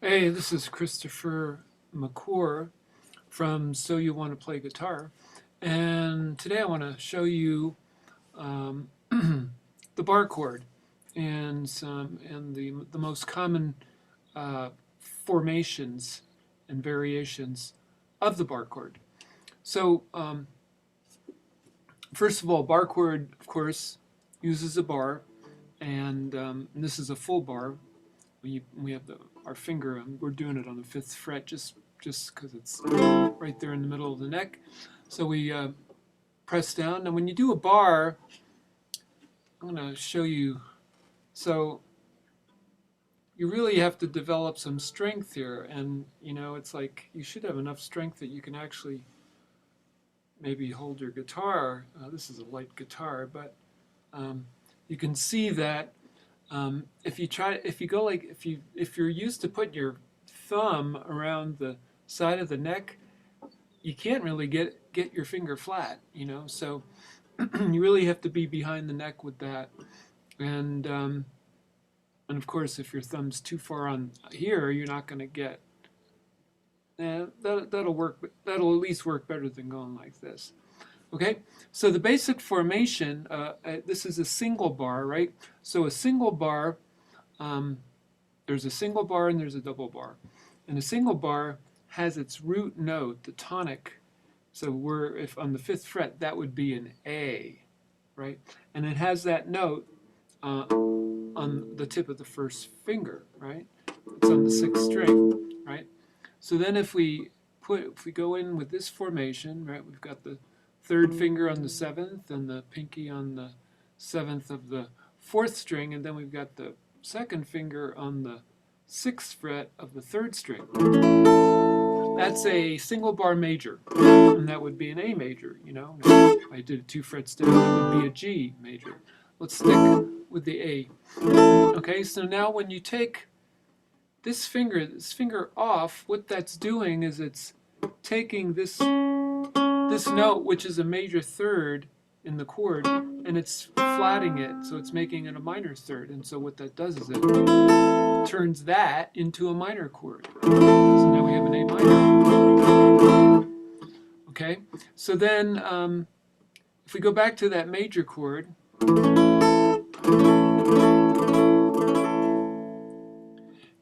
Hey, this is Christopher McClure from So You Want to Play Guitar, and today I want to show you the bar chord and the most common uh, formations and variations of the bar chord. So first of all, bar chord, of course, uses a bar, and this is a full bar. We have our finger, and we're doing it on the 5th fret just because it's right there in the middle of the neck. So we press down. And when you do a bar, I'm going to show you. So you really have to develop some strength here. And, it's like you should have enough strength that you can actually maybe hold your guitar. This is a light guitar, but you can see that if you're used to putting your thumb around the side of the neck, you can't really get your finger flat, So you really have to be behind the neck with that, and of course, if your thumb's too far on here, you're not going to get. That'll work. That'll at least work better than going like this. Okay, so the basic formation, this is a single bar, right? So a single bar, there's a single bar and there's a double bar. And a single bar has its root note, the tonic. So if on the 5th fret, that would be an A, right? And it has that note on the tip of the first finger, right? It's on the 6th string, right? So then if we go in with this formation, right, we've got the 3rd finger on the 7th and the pinky on the 7th of the 4th string, and then we've got the 2nd finger on the 6th fret of the 3rd string. That's a single bar major, and that would be an A major, If I did 2 frets down, it would be a G major. Let's stick with the A. Okay, so now when you take this finger off, what that's doing is it's taking this note, which is a major 3rd in the chord, and it's flatting it, so it's making it a minor 3rd. And so what that does is it turns that into a minor chord. So now we have an A minor. Okay, so then if we go back to that major chord,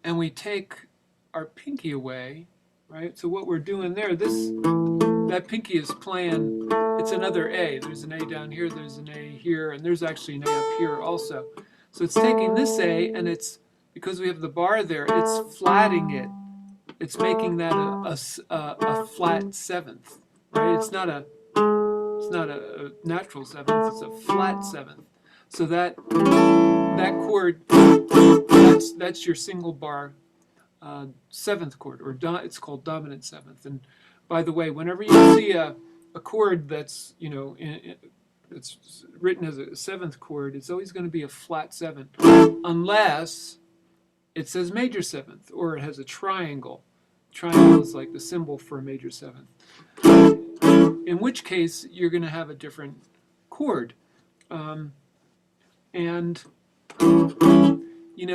and we take our pinky away, right? So what we're doing there, that pinky is playing, it's another A. There's an A down here, there's an A here, and there's actually an A up here also. So it's taking this A, and it's, because we have the bar there, it's flatting it. It's making that a flat 7th, right? It's not a natural 7th, it's a flat 7th. So that chord, that's your single bar 7th chord, or it's called dominant 7th. And by the way, whenever you see a chord that's it's written as a 7th chord, it's always going to be a flat 7, unless it says major 7th or it has a triangle. Triangle is like the symbol for a major 7th. In which case, you're going to have a different chord, and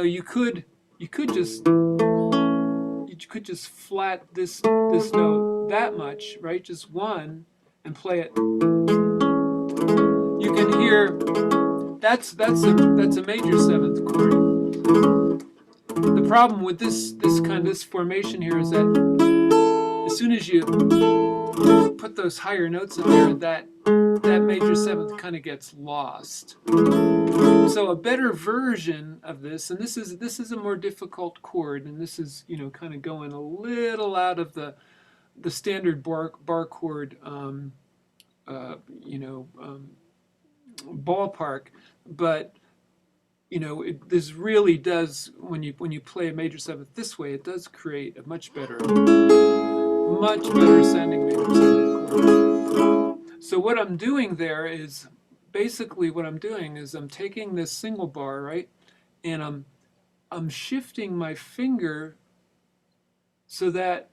you could just flat this note that much, right? Just one, and play it. You can hear that's a major 7th chord. The problem with this formation here is that as soon as you put those higher notes in there, that major 7th kind of gets lost. So a better version of this, and this is a more difficult chord, and this is kind of going a little out of the standard bar chord ballpark, but this really does, when you play a major 7th this way, it does create a much better sounding major 7th chord. So what I'm doing there is, basically what I'm doing is I'm taking this single bar, right, and I'm shifting my finger so that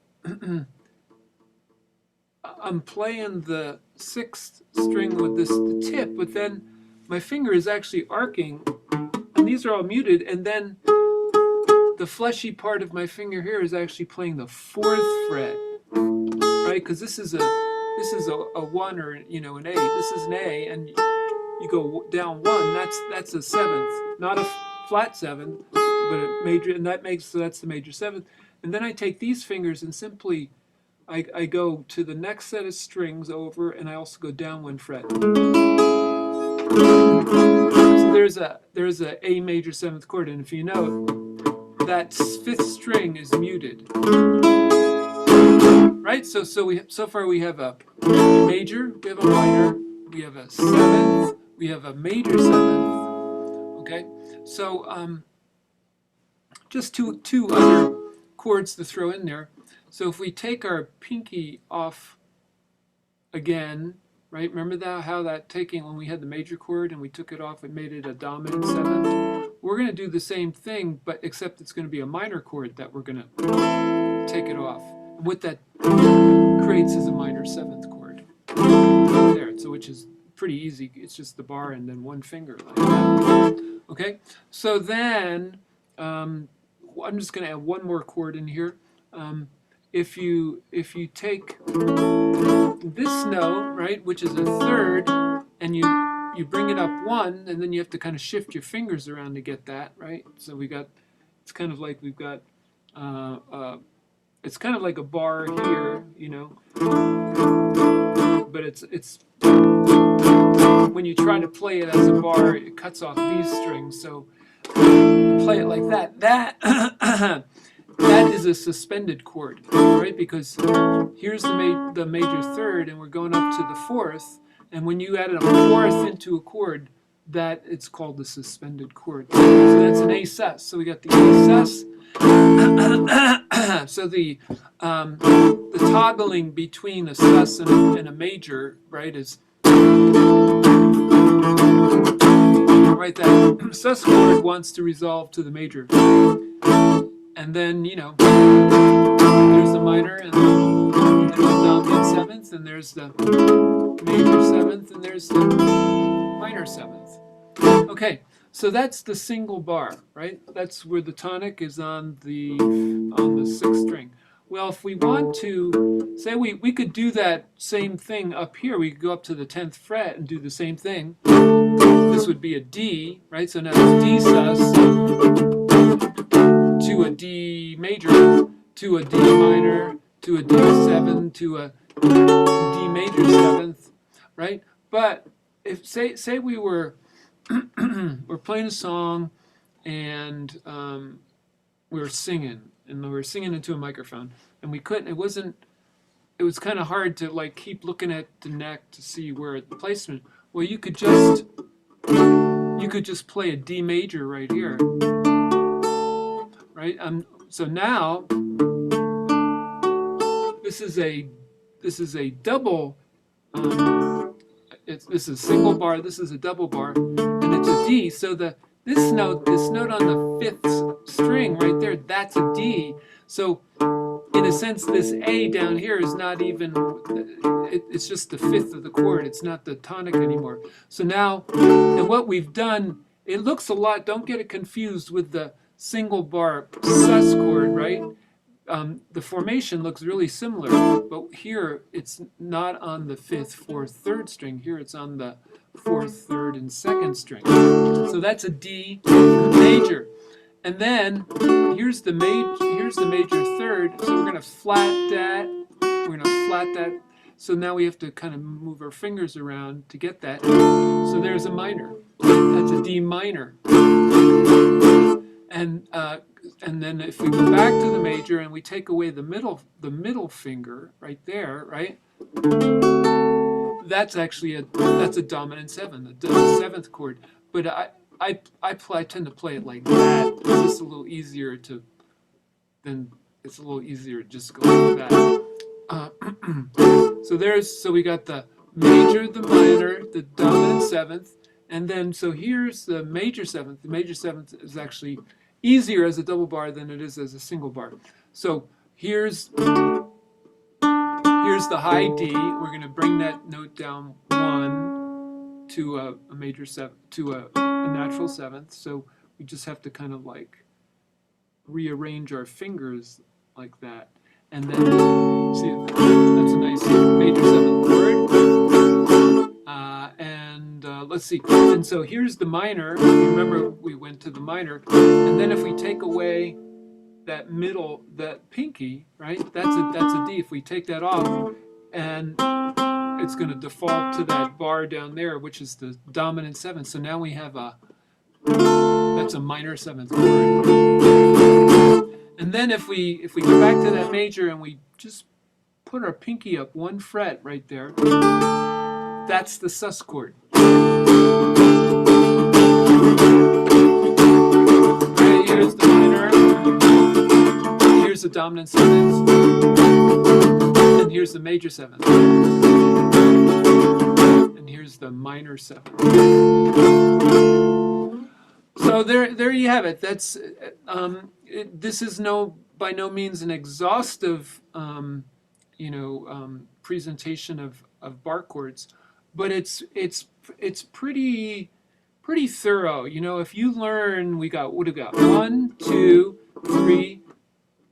I'm playing the 6th string with the tip, but then my finger is actually arcing, and these are all muted, and then the fleshy part of my finger here is actually playing the 4th fret, right? Because this is a 1 or an A. This is an A, and you go down 1. That's a 7th, not a flat 7th, but a major, and so that's the major 7th. And then I take these fingers and simply I go to the next set of strings over, and I also go down 1 fret. So there's a A major 7th chord, and if you know, that 5th string is muted, right? So far we have a major, we have a minor, we have a 7th, we have a major 7th. Okay, so just two other chords to throw in there. So if we take our pinky off again, right? Remember how that taking when we had the major chord and we took it off, it made it a dominant 7th. We're going to do the same thing, but except it's going to be a minor chord that we're going to take it off. And what that creates is a minor 7th chord there. So which is pretty easy. It's just the bar and then 1 finger like that. Okay. So then I'm just going to add 1 more chord in here. If you take this note, right, which is a 3rd, and you bring it up 1, and then you have to kind of shift your fingers around to get that, right? So it's kind of like we've got, it's kind of like a bar here, but it's when you try to play it as a bar, it cuts off these strings. So play it like that. That is a suspended chord, right? Because here's the major 3rd, and we're going up to the 4th. And when you add a 4th into a chord, that it's called the suspended chord. So that's an A sus. So we got the A sus. So the toggling between a sus and a major, right, is right. That sus chord wants to resolve to the major. And then, there's the minor, and there's the dominant 7th, and there's the major 7th, and there's the minor 7th. Okay, so that's the single bar, right? That's where the tonic is on the 6th string. Well, if we want to, say we could do that same thing up here. We could go up to the 10th fret and do the same thing. This would be a D, right? So now it's D sus to a D major, to a D minor, to a D7, to a D major 7th, right? But if say we were we're playing a song and we were singing into a microphone, and we couldn't. It was kind of hard to like keep looking at the neck to see where the placement. Well, you could just play a D major right here. Right. So now this is a double. This is a single bar. This is a double bar, and it's a D. So this note on the 5th string right there, that's a D. So in a sense, this A down here is not even. It's just the 5th of the chord. It's not the tonic anymore. So now, and what we've done, it looks a lot. Don't get it confused with the single bar sus chord, right? The formation looks really similar, but here it's not on the 5th, 4th, 3rd string. Here it's on the 4th, 3rd, and 2nd string. So that's a D major. And then here's the major 3rd. So we're going to flat that. So now we have to kind of move our fingers around to get that. So there's a minor. That's a D minor. And then if we go back to the major and we take away the middle finger right there, right? That's actually a dominant 7, the 7th chord. But I tend to play it like that. It's just a little easier to just go like that. So we got the major, the minor, the dominant 7th, and then so here's the major 7th. The major 7th is actually easier as a double bar than it is as a single bar. So here's the high D. We're going to bring that note down 1 to a major 7, to a natural 7th. So we just have to kind of like rearrange our fingers like that. And then, see, that's a nice major 7th chord. Let's see. And so here's the minor. Remember, we went to the minor. And then if we take away that middle, that pinky, right? That's a D. If we take that off, and it's going to default to that bar down there, which is the dominant 7th. So now we have that's a minor 7th chord. And then if we go back to that major and we just put our pinky up 1 fret right there, that's the sus chord. Right, here's the minor, here's the dominant 7th, and here's the major 7th, and here's the minor 7th. So there you have it. That's this is by no means an exhaustive presentation of bar chords, but it's pretty thorough. If you learn, what do we got? 1, 2, 3,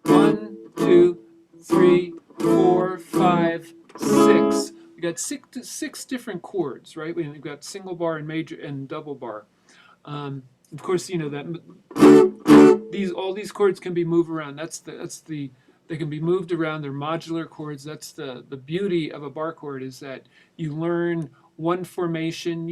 1, 2, 3, 4, 5, 6. We got six different chords, right? We've got single bar and major and double bar. Of course, that all these chords can be moved around. They can be moved around. They're modular chords. That's the beauty of a bar chord, is that you learn one formation.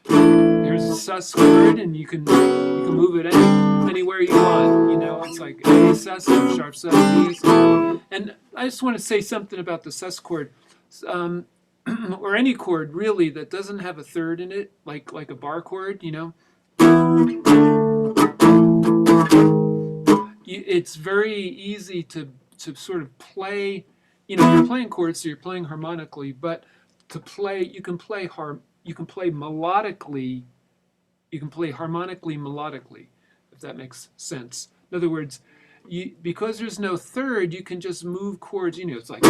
Here's a sus chord, and you can move it anywhere you want. It's like A sus, sharp sus, D sus. And I just want to say something about the sus chord. Or any chord really that doesn't have a third in it, like a bar chord, it's very easy to sort of play. You're playing chords, so you're playing harmonically, but you can play melodically. You can play harmonically melodically, if that makes sense. In other words, because there's no third, you can just move chords. It's like,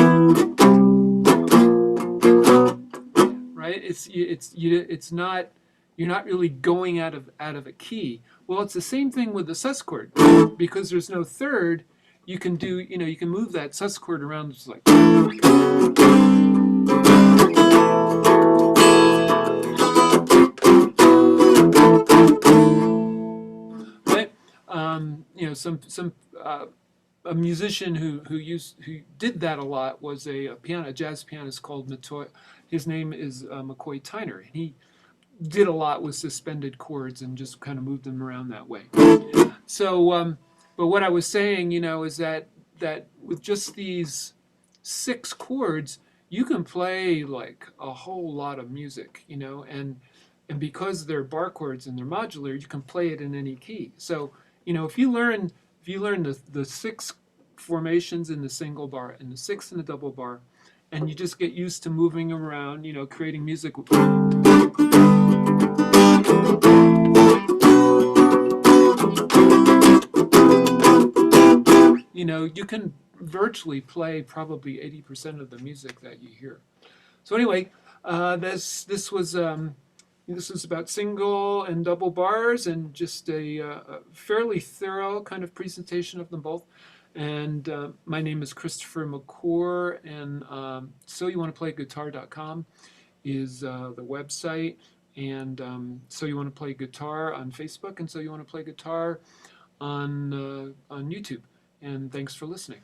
right? It's not, you're not really going out of a key. Well, it's the same thing with the sus chord. Because there's no third, you can you can move that sus chord around. It's like, right? A musician who did that a lot was a jazz pianist called Matoy. His name is McCoy Tyner, and he did a lot with suspended chords and just kind of moved them around that way. So, but what I was saying, is that with just these 6 chords, you can play like a whole lot of music, and because they're bar chords and they're modular, you can play it in any key. So, if you learn the 6 formations in the single bar and the 6 in the double bar, and you just get used to moving around, creating music. You can virtually play probably 80% of the music that you hear. So anyway, this was about single and double bars, and just a fairly thorough kind of presentation of them both. And my name is Christopher McClure, and soyouwanttoPlayGuitar.com is the website, and So You Want to Play Guitar on Facebook, and So You Want to Play Guitar on YouTube. And thanks for listening.